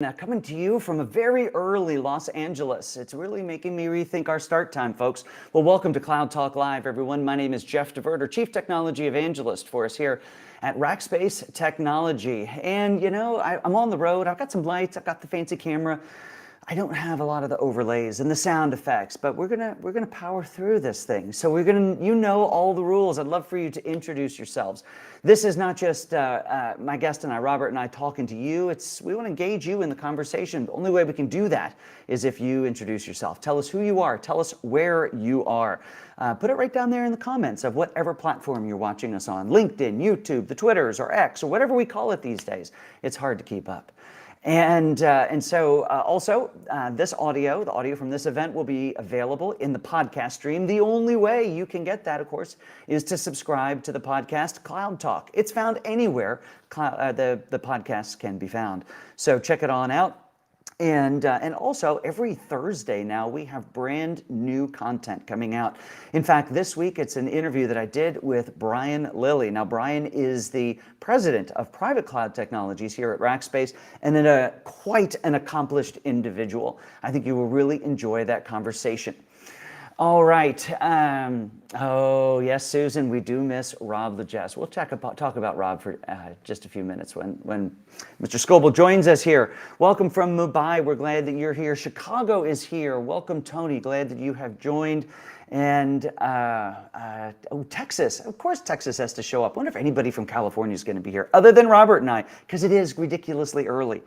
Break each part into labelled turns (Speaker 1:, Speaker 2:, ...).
Speaker 1: Now, coming to you from a very early Los Angeles. It's really making me rethink our start time, folks. Well, welcome to Cloud Talk Live, everyone. My name is Jeff DeVerter, Chief Technology Evangelist for us here at Rackspace Technology. And, I'm on the road. I've got some lights. I've got the fancy camera. I don't have a lot of the overlays and the sound effects, but we're gonna power through this thing. So you know all the rules. I'd love for you to introduce yourselves. This is not just my guest and I, Robert and I, talking to you. We want to engage you in the conversation. The only way we can do that is if you introduce yourself. Tell us who you are. Tell us where you are. Put it right down there in the comments of whatever platform you're watching us on: LinkedIn, YouTube, the Twitters, or X, or whatever we call it these days. It's hard to keep up. Also, this audio, the audio from this event, will be available in the podcast stream. The only way you can get that, of course, is to subscribe to the podcast Cloud Talk. It's found anywhere the podcasts can be found. So check it on out. And also, every Thursday now, we have brand new content coming out. In fact, this week, it's an interview that I did with Brian Lilly. Now, Brian is the president of Private Cloud Technologies here at Rackspace, and quite an accomplished individual. I think you will really enjoy that conversation. All right. Oh, yes, Susan, we do miss Rob Legess. We'll talk about Rob for just a few minutes when Mr. Scoble joins us here. Welcome from Mumbai. We're glad that you're here. Chicago is here. Welcome, Tony. Glad that you have joined. And Texas. Of course, Texas has to show up. I wonder if anybody from California is going to be here, other than Robert and I, because it is ridiculously early.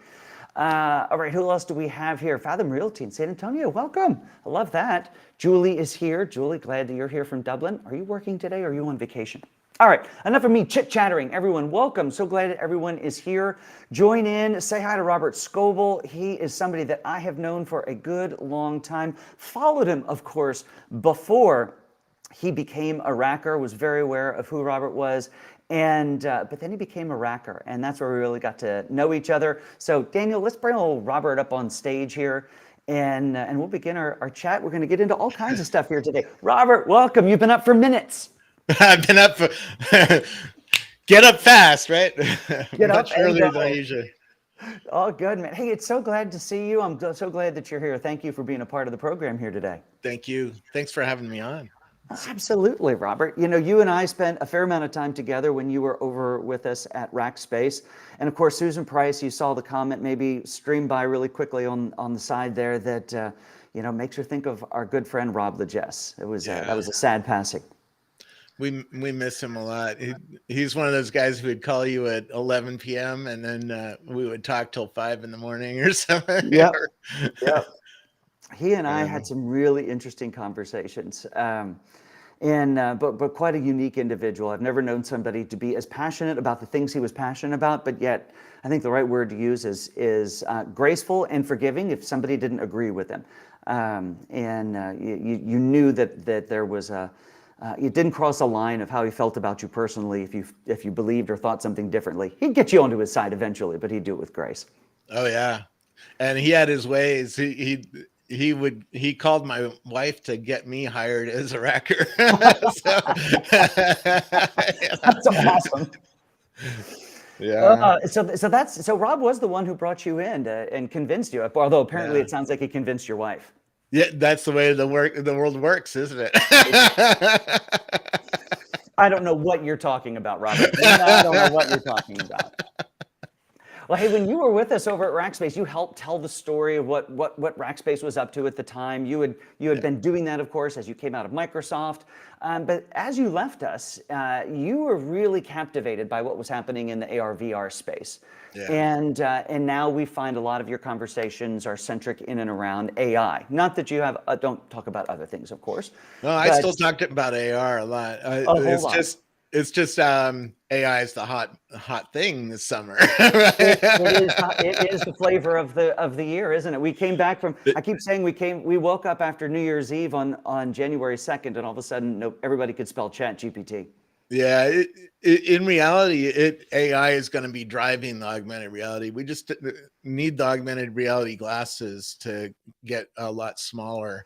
Speaker 1: All right, who else do we have here? Fathom Realty in San Antonio, welcome. I love that. Julie is here. Julie, glad that you're here from Dublin. Are you working today or are you on vacation? All right, enough of me chit-chattering. Everyone, welcome. So glad that everyone is here. Join in, say hi to Robert Scoble. He is somebody that I have known for a good long time. Followed him, of course, before he became a racker, was very aware of who Robert was. But then he became a racker, and that's where we really got to know each other. So Daniel, let's bring old Robert up on stage here, and we'll begin our chat. We're going to get into all kinds of stuff here today. Robert, welcome. You've been up for minutes.
Speaker 2: I've been up for get up fast, right?
Speaker 1: Get up
Speaker 2: much earlier than I usually.
Speaker 1: Oh, good, man. Hey, it's so glad to see you. I'm so glad that you're here. Thank you for being a part of the program here today.
Speaker 2: Thank you. Thanks for having me on.
Speaker 1: Absolutely, Robert. You and I spent a fair amount of time together when you were over with us at Rackspace. And of course, Susan Price, you saw the comment maybe stream by really quickly on the side there that, makes her think of our good friend, Rob Legess. That was a sad passing.
Speaker 2: We miss him a lot. He's one of those guys who would call you at 11 p.m. and then we would talk till 5 in the morning or something.
Speaker 1: Yep. He and I had some really interesting conversations. But quite a unique individual. I've never known somebody to be as passionate about the things he was passionate about, but yet I think the right word to use is graceful and forgiving if somebody didn't agree with him. You knew that there was it didn't cross a line of how he felt about you personally if you believed or thought something differently. He'd get you onto his side eventually, but he'd do it with grace.
Speaker 2: Oh yeah, and he had his ways. He called my wife to get me hired as a racker.
Speaker 1: That's awesome.
Speaker 2: Yeah.
Speaker 1: So Rob was the one who brought you in and convinced you. Although apparently it sounds like he convinced your wife.
Speaker 2: Yeah, that's the way the world works, isn't it?
Speaker 1: I don't know what you're talking about, Robert. I don't know what you're talking about. Well, hey, when you were with us over at Rackspace, you helped tell the story of what Rackspace was up to at the time. You had been doing that, of course, as you came out of Microsoft. But as you left us, you were really captivated by what was happening in the AR/VR space. Yeah. And now we find a lot of your conversations are centric in and around AI. Not that you have don't talk about other things, of course.
Speaker 2: No, I still talked about AR a lot. It's just AI is the hot thing this summer. Right?
Speaker 1: It is the flavor of the year, isn't it? We came back from. I keep saying we woke up after New Year's Eve on January 2nd, and all of a sudden, everybody could spell ChatGPT.
Speaker 2: Yeah, in reality, AI is going to be driving the augmented reality. We just need the augmented reality glasses to get a lot smaller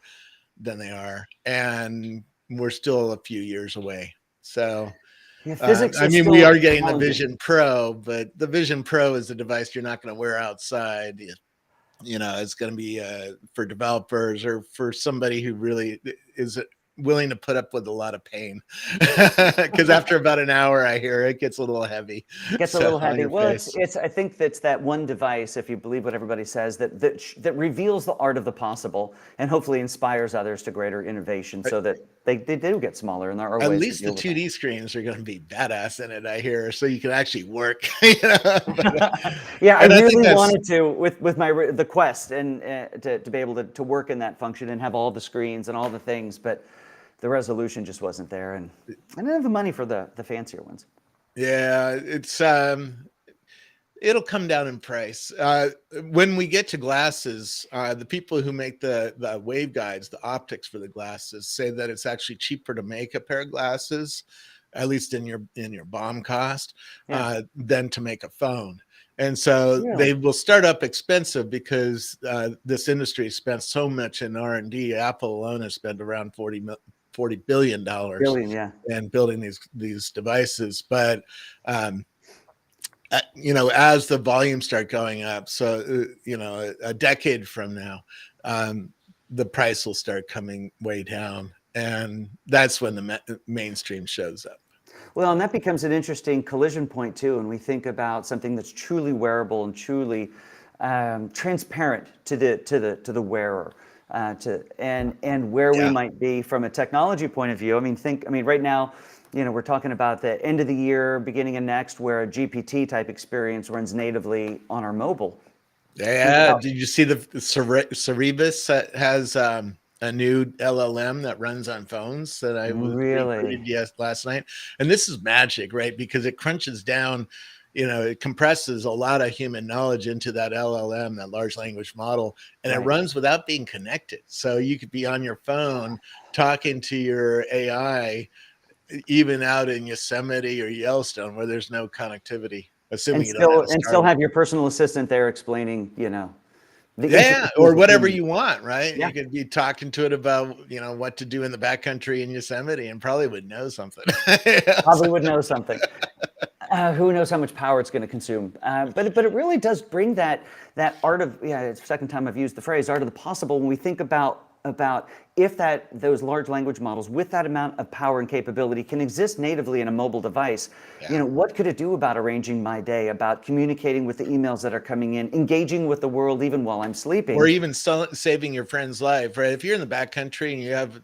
Speaker 2: than they are, and we're still a few years away. So.
Speaker 1: Yeah, physics
Speaker 2: I mean, we are getting the Vision Pro, but the Vision Pro is a device you're not going to wear outside it's going to be for developers or for somebody who really is willing to put up with a lot of pain. Because after about an hour, I hear it gets a little heavy.
Speaker 1: Gets a
Speaker 2: So
Speaker 1: little
Speaker 2: on
Speaker 1: heavy.
Speaker 2: your
Speaker 1: Well,
Speaker 2: face.
Speaker 1: it's. I think that's that one device, if you believe what everybody says, that reveals the art of the possible and hopefully inspires others to greater innovation, so that they do get smaller, and there are
Speaker 2: At
Speaker 1: ways to
Speaker 2: least the
Speaker 1: deal with that.
Speaker 2: 2D screens are going to be badass in it, I hear, so you can actually work. But,
Speaker 1: Yeah, I
Speaker 2: and I think
Speaker 1: really
Speaker 2: that's
Speaker 1: wanted to with the Quest and to be able to work in that function and have all the screens and all the things, but the resolution just wasn't there, and I didn't have the money for the fancier ones.
Speaker 2: yeah, it'll come down in price. When we get to glasses, the people who make the waveguides, the optics for the glasses, say that it's actually cheaper to make a pair of glasses, at least in your BOM cost,
Speaker 1: Yeah,
Speaker 2: than to make a phone. And so
Speaker 1: really,
Speaker 2: they will start up expensive because this industry spent so much in R&D. Apple alone has spent around $40 billion
Speaker 1: billion, yeah.
Speaker 2: in building these devices. But as the volumes start going up, so a decade from now, the price will start coming way down, and that's when the mainstream shows up.
Speaker 1: Well, and that becomes an interesting collision point too, when we think about something that's truly wearable and truly transparent to the wearer, and where we
Speaker 2: Yeah,
Speaker 1: might be from a technology point of view. I mean, right now, we're talking about the end of the year, beginning of next, where a GPT type experience runs natively on our mobile. Think
Speaker 2: yeah.
Speaker 1: about
Speaker 2: Did you see the Cerebus that has a new LLM that runs on phones that I was
Speaker 1: really,
Speaker 2: rebooted last night? And this is magic, right? Because it crunches down, it compresses a lot of human knowledge into that LLM, that large language model, and it
Speaker 1: right.
Speaker 2: runs without being connected. So you could be on your phone talking to your AI, even out in Yosemite or Yellowstone where there's no connectivity, assuming you don't have a
Speaker 1: And still
Speaker 2: Starlink.
Speaker 1: have your personal assistant there explaining, the
Speaker 2: Yeah,
Speaker 1: intricacies
Speaker 2: or
Speaker 1: of
Speaker 2: whatever
Speaker 1: humans.
Speaker 2: you want, right?
Speaker 1: Yeah,
Speaker 2: You could be talking to it about, what to do in the backcountry in Yosemite and probably would know something.
Speaker 1: probably would know something. Who knows how much power it's going to consume? But it really does bring that art of, yeah. It's the second time I've used the phrase art of the possible when we think about if those large language models with that amount of power and capability can exist natively in a mobile device.
Speaker 2: Yeah.
Speaker 1: What could it do about arranging my day, about communicating with the emails that are coming in, engaging with the world even while I'm
Speaker 2: Or
Speaker 1: sleeping?
Speaker 2: even saving your friend's life, right? If you're in the backcountry and you have,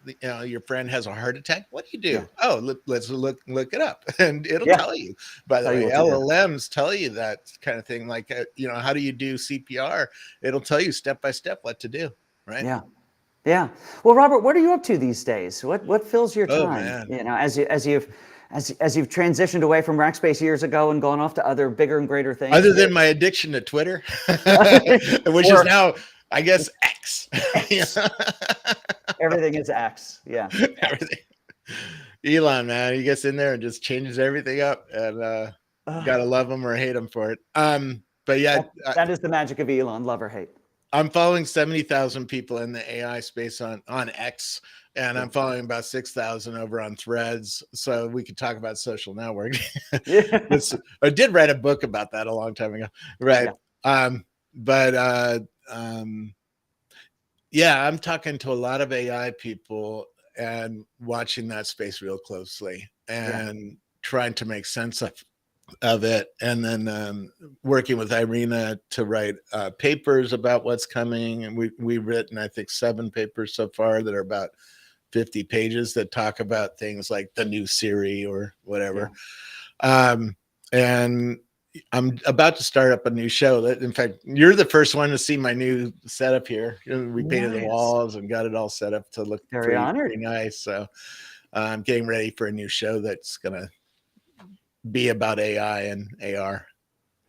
Speaker 2: your friend has a heart attack, what do you
Speaker 1: Yeah,
Speaker 2: do? Oh, let's look it up, and it'll
Speaker 1: yeah.
Speaker 2: tell you. By the
Speaker 1: Tell you
Speaker 2: way,
Speaker 1: what to do.
Speaker 2: LLMs tell you that kind of thing. Like, how do you do CPR? It'll tell you step by step what to do, right?
Speaker 1: Yeah. Yeah. Well, Robert, what are you up to these days? What fills your
Speaker 2: Oh
Speaker 1: time?
Speaker 2: man.
Speaker 1: As you've transitioned away from Rackspace years ago and gone off to other bigger and greater things.
Speaker 2: Other than my addiction to Twitter, which is
Speaker 1: Or
Speaker 2: now, I guess, X.
Speaker 1: X. Everything is X. Yeah.
Speaker 2: Everything. Elon, man, he gets in there and just changes everything up, and gotta love him or hate him for it. But yeah,
Speaker 1: That is the magic of Elon, love or hate.
Speaker 2: I'm following 70,000 people in the AI space on X, and
Speaker 1: Yeah.
Speaker 2: I'm following about 6,000 over on Threads. So we could talk about social networking.
Speaker 1: Yeah.
Speaker 2: I did write a book about that a long time ago, right?
Speaker 1: Yeah.
Speaker 2: But yeah, I'm talking to a lot of AI people and watching that space real closely
Speaker 1: Yeah.
Speaker 2: and trying to make sense of it, and then working with Irina to write papers about what's coming. And we've written, I think, 7 papers so far that are about 50 pages that talk about things like the new Siri or
Speaker 1: Yeah.
Speaker 2: whatever. And I'm about to start up a new show that, in fact, you're the first one to see my new setup here. We painted the
Speaker 1: Nice.
Speaker 2: walls and got it all set up to look
Speaker 1: Very
Speaker 2: pretty
Speaker 1: honored.
Speaker 2: nice. So I'm getting ready for a new show that's going to be about AI and AR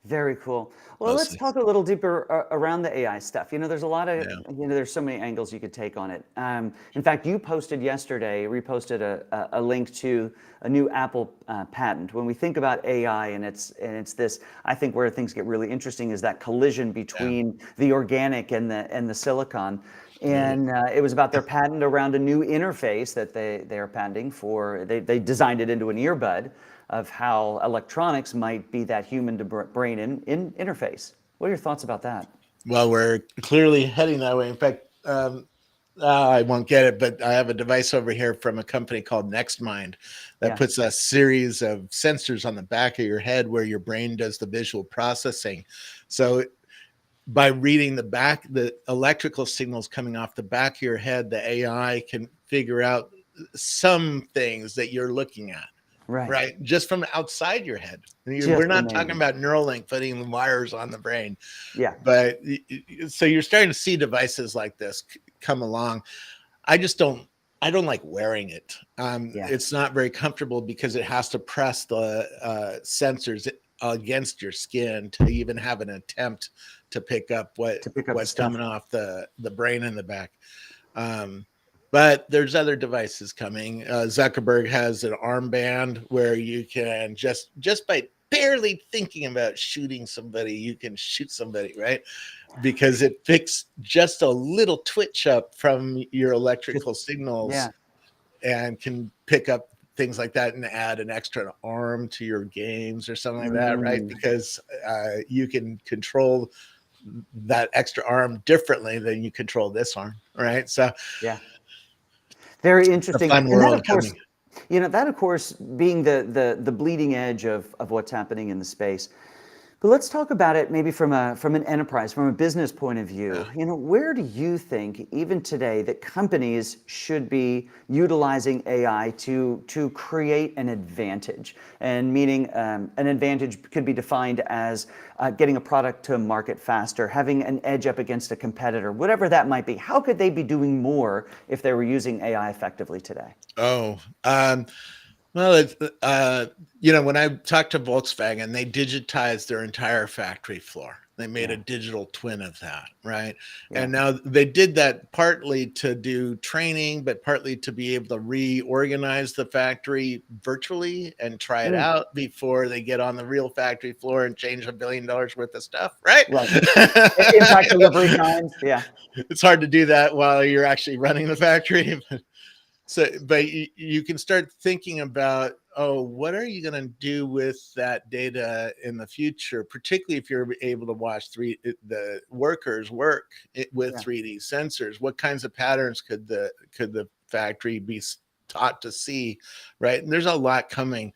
Speaker 1: Very cool. Well, let's
Speaker 2: mostly.
Speaker 1: talk a little deeper around the AI stuff. There's a lot of,
Speaker 2: Yeah.
Speaker 1: there's so many angles you could take on it. In fact, you posted yesterday, reposted a link to a new Apple patent. When we think about AI and it's this, I think where things get really interesting is that collision
Speaker 2: Yeah.
Speaker 1: between the organic and the silicon.
Speaker 2: Right.
Speaker 1: And it was about their patent around a new interface that they are patenting for. They designed it into an earbud of how electronics might be that human to brain in interface. What are your thoughts about that?
Speaker 2: Well, we're clearly heading that way. In fact, I won't get it, but I have a device over here from a company called NextMind that
Speaker 1: Yeah.
Speaker 2: puts a series of sensors on the back of your head where your brain does the visual processing. So by reading the electrical signals coming off the back of your head, the AI can figure out some things that you're looking at.
Speaker 1: Right.
Speaker 2: Right, just from outside your head. We're
Speaker 1: Just
Speaker 2: not talking
Speaker 1: amazing.
Speaker 2: about Neuralink putting wires on the brain,
Speaker 1: Yeah.
Speaker 2: but so you're starting to see devices like this come along. I just don't. I don't like wearing it.
Speaker 1: Yeah.
Speaker 2: It's not very comfortable because it has to press the sensors against your skin to even have an attempt to pick up
Speaker 1: To pick up
Speaker 2: what's
Speaker 1: stuff.
Speaker 2: coming off the brain in the back. Um, but there's other devices coming. Zuckerberg has an armband where you can just by barely thinking about shooting somebody, you can shoot somebody, right? Because it picks just a little twitch up from your
Speaker 1: Just,
Speaker 2: electrical signals
Speaker 1: yeah.
Speaker 2: and can pick up things like that and add an extra arm to your games or something like that, right?
Speaker 1: Mm,
Speaker 2: Because you can control that extra arm differently than you control this arm, right? So
Speaker 1: yeah. Very
Speaker 2: a
Speaker 1: interesting.
Speaker 2: fun
Speaker 1: And that,
Speaker 2: world
Speaker 1: of course,
Speaker 2: coming.
Speaker 1: that, of course, being the bleeding edge of what's happening in the space. But let's talk about it maybe from an enterprise, from a business point of view.
Speaker 2: Yeah.
Speaker 1: Where do you think, even today, that companies should be utilizing AI to create an advantage? And meaning an advantage could be defined as getting a product to market faster, having an edge up against a competitor, whatever that might be. How could they be doing more if they were using AI effectively today?
Speaker 2: Oh, well, when I talked to Volkswagen, they digitized their entire factory floor. They made a
Speaker 1: Yeah,
Speaker 2: digital twin of that, right?
Speaker 1: yeah.
Speaker 2: And now they did that partly to do training, but partly to be able to reorganize the factory virtually and try it
Speaker 1: Mm,
Speaker 2: out before they get on the real factory floor and change $1 billion worth of stuff, right?
Speaker 1: right. Impact delivery times. Yeah,
Speaker 2: It's hard to do that while you're actually running the factory. So, but you can start thinking about, oh, what are you going to do with that data in the future, particularly if you're able to watch the workers work with
Speaker 1: yeah,
Speaker 2: 3D sensors? What kinds of patterns could the factory be taught to see, right? And there's a lot coming.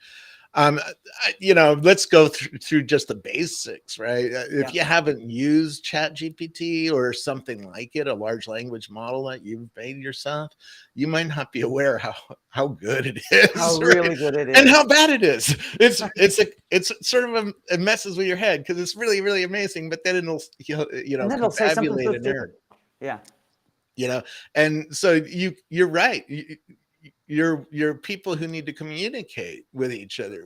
Speaker 2: Let's go through just the basics, right?
Speaker 1: yeah.
Speaker 2: If you haven't used Chat GPT or something like it, a large language model that you've made yourself, you might not be aware how good it
Speaker 1: How
Speaker 2: is, right?
Speaker 1: really good it
Speaker 2: And
Speaker 1: is.
Speaker 2: how bad it is. It's sort of it messes with your head because it's really really amazing, but then it'll
Speaker 1: And then they'll say something so
Speaker 2: confabulate an
Speaker 1: stupid.
Speaker 2: error,
Speaker 1: Yeah,
Speaker 2: you know. And so you're right. Your people who need to communicate with each other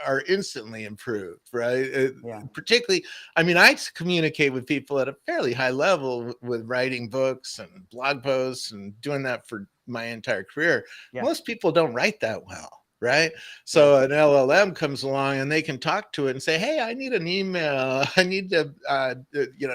Speaker 2: are instantly improved, right?
Speaker 1: yeah,
Speaker 2: Particularly, I mean, I communicate with people at a fairly high level with writing books and blog posts and doing that for my entire career.
Speaker 1: yeah,
Speaker 2: Most people don't write that well, right?
Speaker 1: yeah.
Speaker 2: So an LLM comes along and they can talk to it and say, hey, I need an email, I need to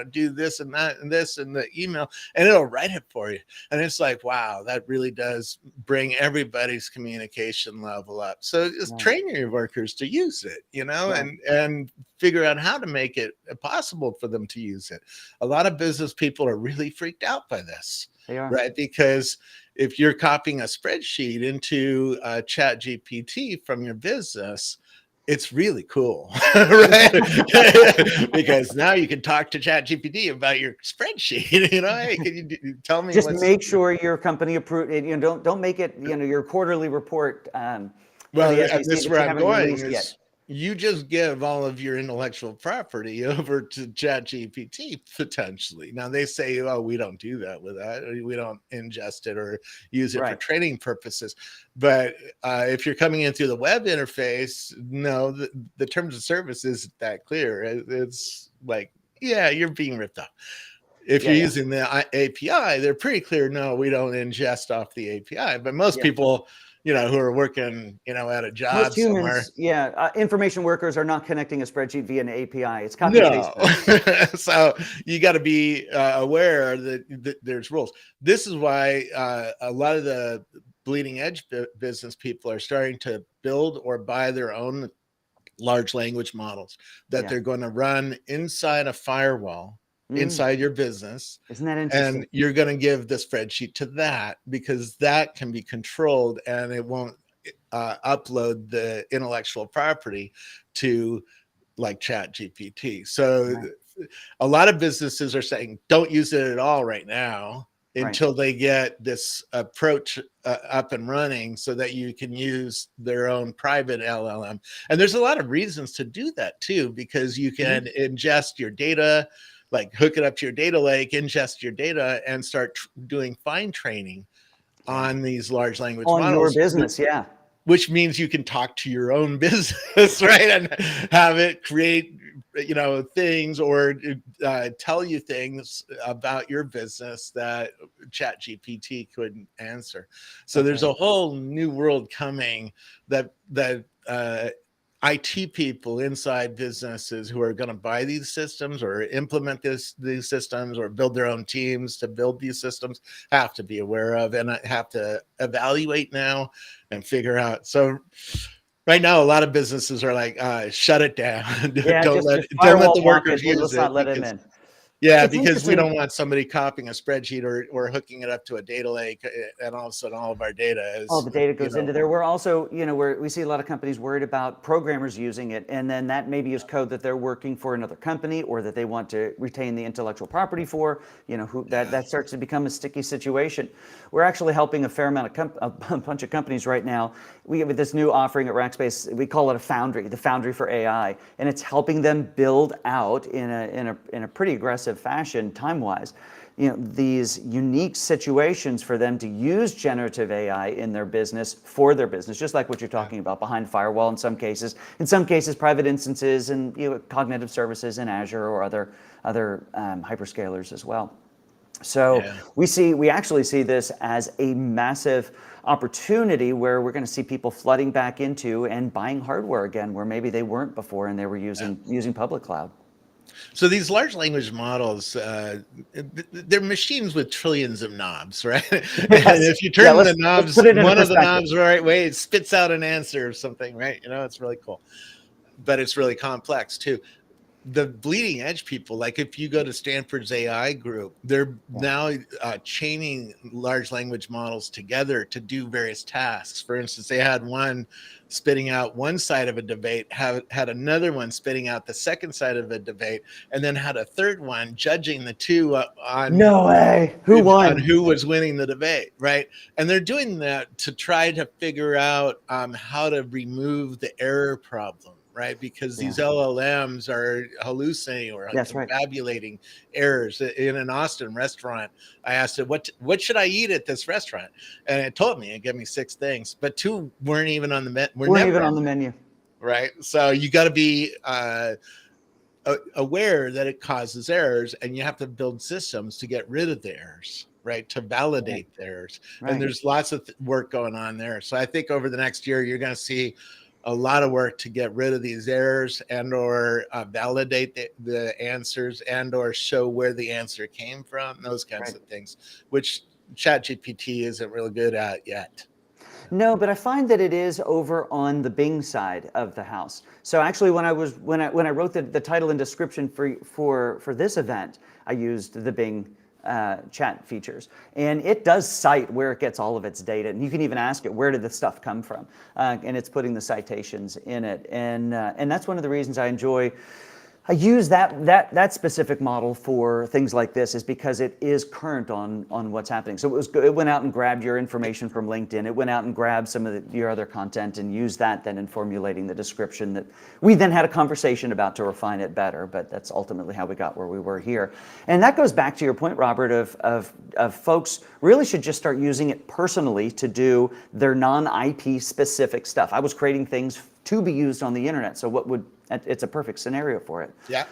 Speaker 2: do this and that and this in the email, and it'll write it for you. And it's like, wow, that really does bring everybody's communication level up. So just
Speaker 1: Right,
Speaker 2: train your workers to use it,
Speaker 1: right.
Speaker 2: and figure out how to make it possible for them to use it. A lot of business people are really freaked out by this,
Speaker 1: They are.
Speaker 2: right? Because if you're copying a spreadsheet into Chat GPT from your business, it's really cool, right? Because now you can talk to Chat GPT about your spreadsheet. Hey, can you tell me
Speaker 1: Just
Speaker 2: what's
Speaker 1: make sure your company approved. Don't make it your quarterly report for
Speaker 2: well,
Speaker 1: the
Speaker 2: and
Speaker 1: SEC
Speaker 2: this is
Speaker 1: that
Speaker 2: where
Speaker 1: you
Speaker 2: I'm
Speaker 1: haven't
Speaker 2: going
Speaker 1: released yet.
Speaker 2: is you just give all of your intellectual property over to ChatGPT potentially. Now they say, oh, we don't do that with that. We don't ingest it or use it for
Speaker 1: Right.
Speaker 2: training purposes. But if you're coming in through the web interface, no, the terms of service isn't that clear. It's like, yeah, you're being ripped off. If
Speaker 1: Yeah,
Speaker 2: you're
Speaker 1: yeah,
Speaker 2: using the API, they're pretty clear. No, we don't ingest off the API. But most
Speaker 1: yeah.
Speaker 2: people, who are working, at a
Speaker 1: Most
Speaker 2: job somewhere,
Speaker 1: humans, yeah, information workers are not connecting a spreadsheet via an API. It's copy
Speaker 2: no.
Speaker 1: paste now.
Speaker 2: So you got to be aware that there's rules. This is why a lot of the bleeding edge business people are starting to build or buy their own large language models that
Speaker 1: Yeah,
Speaker 2: they're going to run inside a firewall. inside your business.
Speaker 1: Isn't that interesting?
Speaker 2: And you're going to give the spreadsheet to that because that can be controlled and it won't upload the intellectual property to like Chat GPT. So a lot of businesses are saying don't use it at all right now until they get this approach up and running so that you can use their own private LLM. And there's a lot of reasons to do that too, because you can ingest your data, like hook it up to your data lake, ingest your data and start doing fine training on these large language models.
Speaker 1: On your business,
Speaker 2: which means you can talk to your own business, right? And have it create, things or tell you things about your business that Chat GPT couldn't answer. So there's a whole new world coming that IT people inside businesses who are going to buy these systems or implement these systems or build their own teams to build these systems have to be aware of and have to evaluate now and figure out. So right now, a lot of businesses are like, shut it down. Don't let the workers use it.
Speaker 1: Let's not let them in.
Speaker 2: Yeah, because we don't want somebody copying a spreadsheet or hooking it up to a data lake, and all of a sudden all of our data
Speaker 1: all the data goes into there. We're also, we see a lot of companies worried about programmers using it, and then that maybe is code that they're working for another company or that they want to retain the intellectual property for. That starts to become a sticky situation. We're actually helping a fair amount of a bunch of companies right now. We have this new offering at Rackspace. We call it a foundry, the foundry for AI, and it's helping them build out in a pretty aggressive fashion, time-wise, these unique situations for them to use generative AI in their business for their business, just like what you're talking about behind firewall in some cases private instances and cognitive services in Azure or other hyperscalers as well. So we actually see this as a massive opportunity where we're going to see people flooding back into and buying hardware again where maybe they weren't before and they were using public cloud.
Speaker 2: So these large language models, they're machines with trillions of knobs, right? Yes. And if you turn the knobs, one of the knobs the right way, it spits out an answer or something, right? It's really cool, but it's really complex too. The bleeding edge people, like if you go to Stanford's AI group, they're now chaining large language models together to do various tasks. For instance, they had one spitting out one side of a debate, had another one spitting out the second side of a debate, and then had a third one judging the two on
Speaker 1: no way who won,
Speaker 2: on who was winning the debate, right? And they're doing that to try to figure out how to remove the error problem. Right, because these LLMs are hallucinating or confabulating errors. In an Austin restaurant, I asked it, "What should I eat at this restaurant?" And it told me, it gave me 6 things, but 2 weren't even on the
Speaker 1: menu.
Speaker 2: Right, so you got to be aware that it causes errors, and you have to build systems to get rid of the errors. Right, to validate the errors, and there's lots of work going on there. So I think over the next year, you're going to see a lot of work to get rid of these errors and or validate the answers and or show where the answer came from, those kinds of things, which ChatGPT isn't really good at yet.
Speaker 1: No, but I find that it is over on the Bing side of the house. So actually, when I wrote the title and description for this event, I used the Bing chat features, and it does cite where it gets all of its data, and you can even ask it where did the stuff come from, and it's putting the citations in it, and that's one of the reasons I use that specific model for things like this, is because it is current on what's happening. So it went out and grabbed your information from LinkedIn. It went out and grabbed some of your other content and used that then in formulating the description that we then had a conversation about to refine it better. But that's ultimately how we got where we were here. And that goes back to your point, Robert, of folks really should just start using it personally to do their non-IP specific stuff. I was creating things to be used on the internet. So it's a perfect scenario for it.
Speaker 2: Yeah.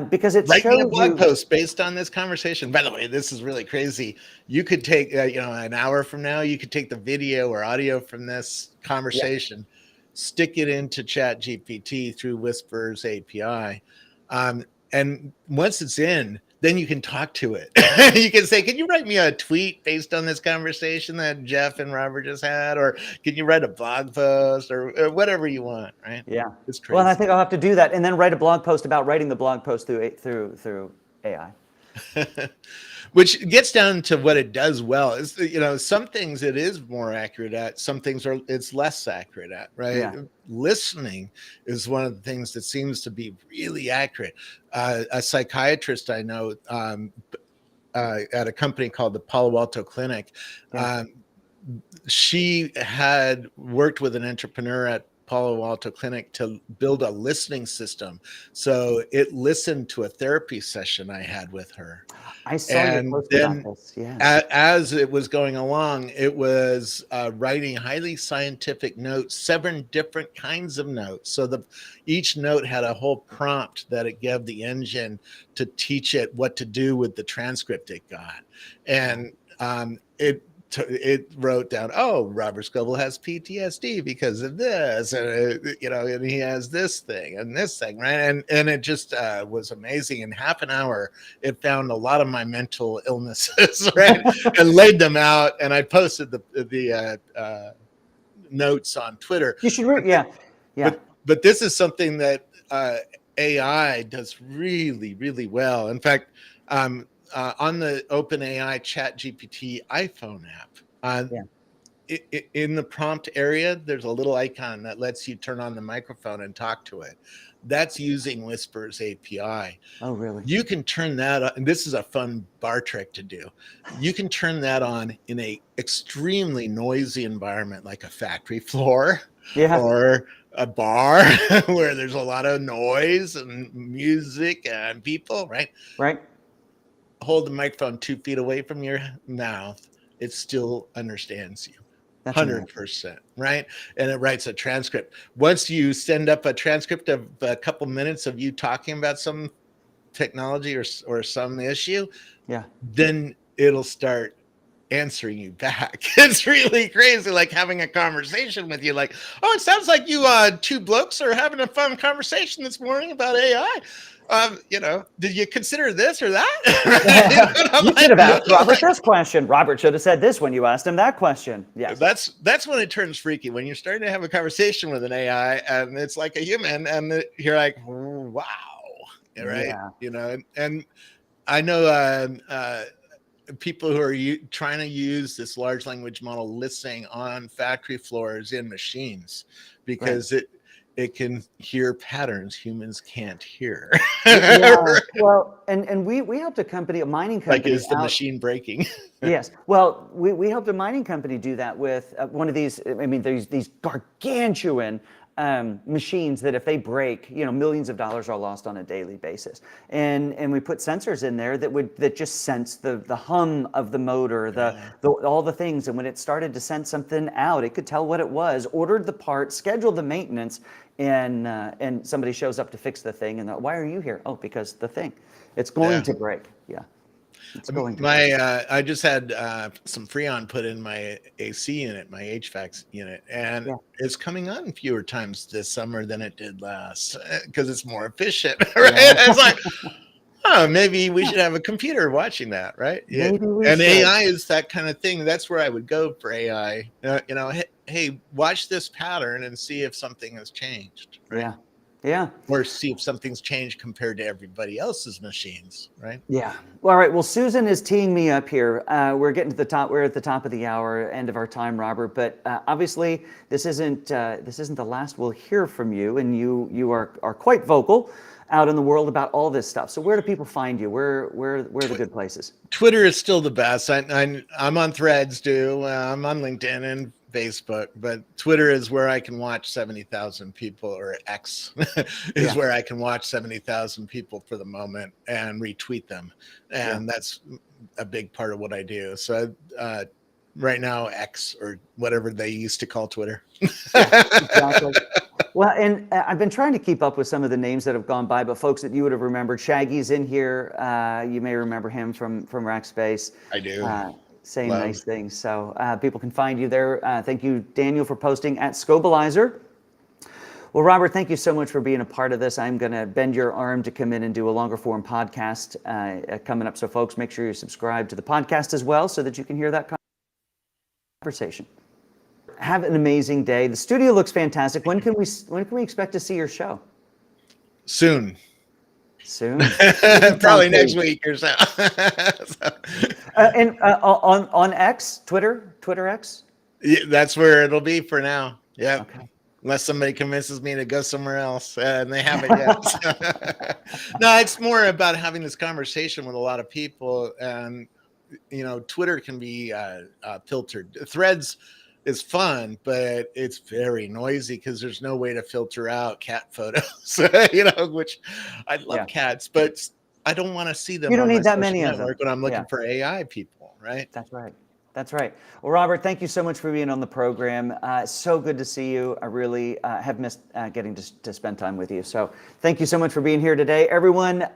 Speaker 1: Because it
Speaker 2: shows a blog post based on this conversation. By the way, this is really crazy. You could take, an hour from now, you could take the video or audio from this conversation, stick it into ChatGPT through Whisper's API. And once it's in, then you can talk to it. You can say, can you write me a tweet based on this conversation that Jeff and Robert just had? Or can you write a blog post or whatever you want, right?
Speaker 1: Yeah.
Speaker 2: It's crazy.
Speaker 1: Well, and I think I'll have to do that and then write a blog post about writing the blog post through AI.
Speaker 2: Which gets down to what it does well. Is, some things it is more accurate at, some things it's less accurate at, right?
Speaker 1: Yeah.
Speaker 2: Listening is one of the things that seems to be really accurate. A psychiatrist I know, at a company called the Palo Alto Clinic,
Speaker 1: Yeah.
Speaker 2: she had worked with an entrepreneur at Palo Alto Clinic to build a listening system. So it listened to a therapy session I had with her.
Speaker 1: I saw your
Speaker 2: And
Speaker 1: post about
Speaker 2: then
Speaker 1: this. Yes.
Speaker 2: as it was going along, it was writing highly scientific notes, 7 different kinds of notes. So each note had a whole prompt that it gave the engine to teach it what to do with the transcript it got. And it wrote down, oh, Robert Scoble has PTSD because of this, and and he has this thing and this thing, right? And it just was amazing. In half an hour, it found a lot of my mental illnesses, right, and laid them out. And I posted the notes on Twitter.
Speaker 1: You should yeah.
Speaker 2: But this is something that AI does really, really well. In fact, on the OpenAI ChatGPT iPhone app, in the prompt area, there's a little icon that lets you turn on the microphone and talk to it. That's using Whisper's API.
Speaker 1: Oh, really?
Speaker 2: You can turn that on, and this is a fun bar trick to do. You can turn that on in a extremely noisy environment, like a factory floor or a bar where there's a lot of noise and music and people, right?
Speaker 1: Right.
Speaker 2: Hold the microphone 2 feet away from your mouth. It still understands you.
Speaker 1: That's
Speaker 2: 100%, right? And it writes a transcript. Once you send up a transcript of a couple minutes of you talking about some technology or some issue, then it'll start answering you back. It's really crazy, like having a conversation with you. Like, oh, it sounds like you 2 blokes are having a fun conversation this morning about AI. Did you consider this or that?
Speaker 1: You should have asked Robert this question. Robert should have said this when you asked him that question. Yes.
Speaker 2: That's when it turns freaky, when you're starting to have a conversation with an AI and it's like a human, and you're like, wow, right? And I know people who are trying to use this large language model listening on factory floors in machines because it can hear patterns humans can't hear.
Speaker 1: Well, and we helped a mining company.
Speaker 2: Like, is the machine breaking?
Speaker 1: Yes. Well, we helped a mining company do that with one of these. I mean, there's these gargantuan machines that if they break, millions of dollars are lost on a daily basis. And we put sensors in there that just sense the hum of the motor, all the things. And when it started to sense something out, it could tell what it was, ordered the part, scheduled the maintenance, and somebody shows up to fix the thing. And why are you here? Oh, because the thing, it's going to break. Yeah.
Speaker 2: I just had some Freon put in my AC unit, my HVAC unit, and it's coming on fewer times this summer than it did last because it's more efficient, right? It's like, oh, maybe we should have a computer watching that, right?
Speaker 1: Maybe we
Speaker 2: and
Speaker 1: should.
Speaker 2: AI is that kind of thing. That's where I would go for AI. Hey, watch this pattern and see if something has changed. Right?
Speaker 1: Yeah.
Speaker 2: Or see if something's changed compared to everybody else's machines, right?
Speaker 1: Yeah. Well, all right. Well, Susan is teeing me up here. We're getting to the top. We're at the top of the hour, end of our time, Robert. But obviously, this isn't the last we'll hear from you, and you are quite vocal out in the world about all this stuff. So where do people find you? Where are the good places?
Speaker 2: Twitter is still the best. I'm on Threads too. I'm on LinkedIn and Facebook, but Twitter is where I can watch 70,000 people, or X is where I can watch 70,000 people for the moment and retweet them. And that's a big part of what I do. So right now, X, or whatever they used to call Twitter.
Speaker 1: Exactly. Well, and I've been trying to keep up with some of the names that have gone by, but folks that you would have remembered, Shaggy's in here. You may remember him from Rackspace.
Speaker 2: I do.
Speaker 1: Saying nice things. So people can find you there. Thank you, Daniel, for posting at Scobleizer. Well, Robert, thank you so much for being a part of this. I'm going to bend your arm to come in and do a longer form podcast coming up. So folks, make sure you subscribe to the podcast as well so that you can hear that conversation. Have an amazing day. The studio looks fantastic. When can we expect to see your show?
Speaker 2: Soon.
Speaker 1: Soon.
Speaker 2: Probably next week or so.
Speaker 1: And on X, Twitter X?
Speaker 2: Yeah, that's where it'll be for now. Yeah.
Speaker 1: Okay.
Speaker 2: Unless somebody convinces me to go somewhere else, and they haven't yet. No, it's more about having this conversation with a lot of people, and Twitter can be filtered. Threads is fun, but it's very noisy because there's no way to filter out cat photos. Which I love cats, but I don't want to see them
Speaker 1: You don't
Speaker 2: on my
Speaker 1: need that
Speaker 2: social
Speaker 1: many of them.
Speaker 2: network when I'm looking
Speaker 1: Yeah.
Speaker 2: for AI people, right?
Speaker 1: That's right. That's right. Well, Robert, thank you so much for being on the program. So good to see you. I really have missed getting to spend time with you. So thank you so much for being here today. Everyone,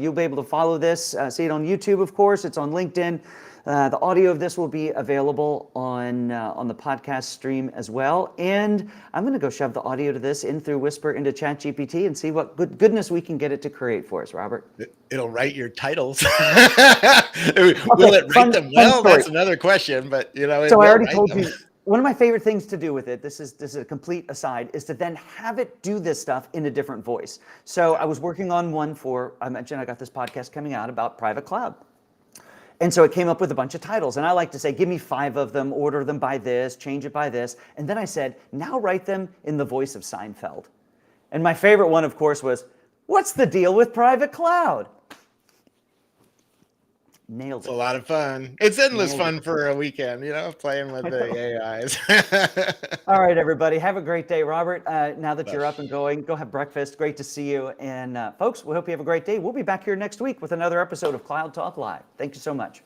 Speaker 1: you'll be able to follow this, see it on YouTube, of course. It's on LinkedIn. The audio of this will be available on the podcast stream as well. And I'm going to go shove the audio to this in through Whisper into ChatGPT and see what goodness we can get it to create for us, Robert.
Speaker 2: It'll write your titles. Will it write them well? That's another question, but
Speaker 1: So I already told you, one of my favorite things to do with it, this is a complete aside, is to then have it do this stuff in a different voice. So I was working on one I mentioned I got this podcast coming out about private cloud. And so it came up with a bunch of titles. And I like to say, give me 5 of them, order them by this, change it by this. And then I said, now write them in the voice of Seinfeld. And my favorite one, of course, was, what's the deal with private cloud? Nailed it.
Speaker 2: It's a lot of fun. It's endless fun for a weekend, playing with the AIs.
Speaker 1: All right, everybody. Have a great day. Robert, now that you're up and going, go have breakfast. Great to see you. And folks, we hope you have a great day. We'll be back here next week with another episode of Cloud Talk Live. Thank you so much.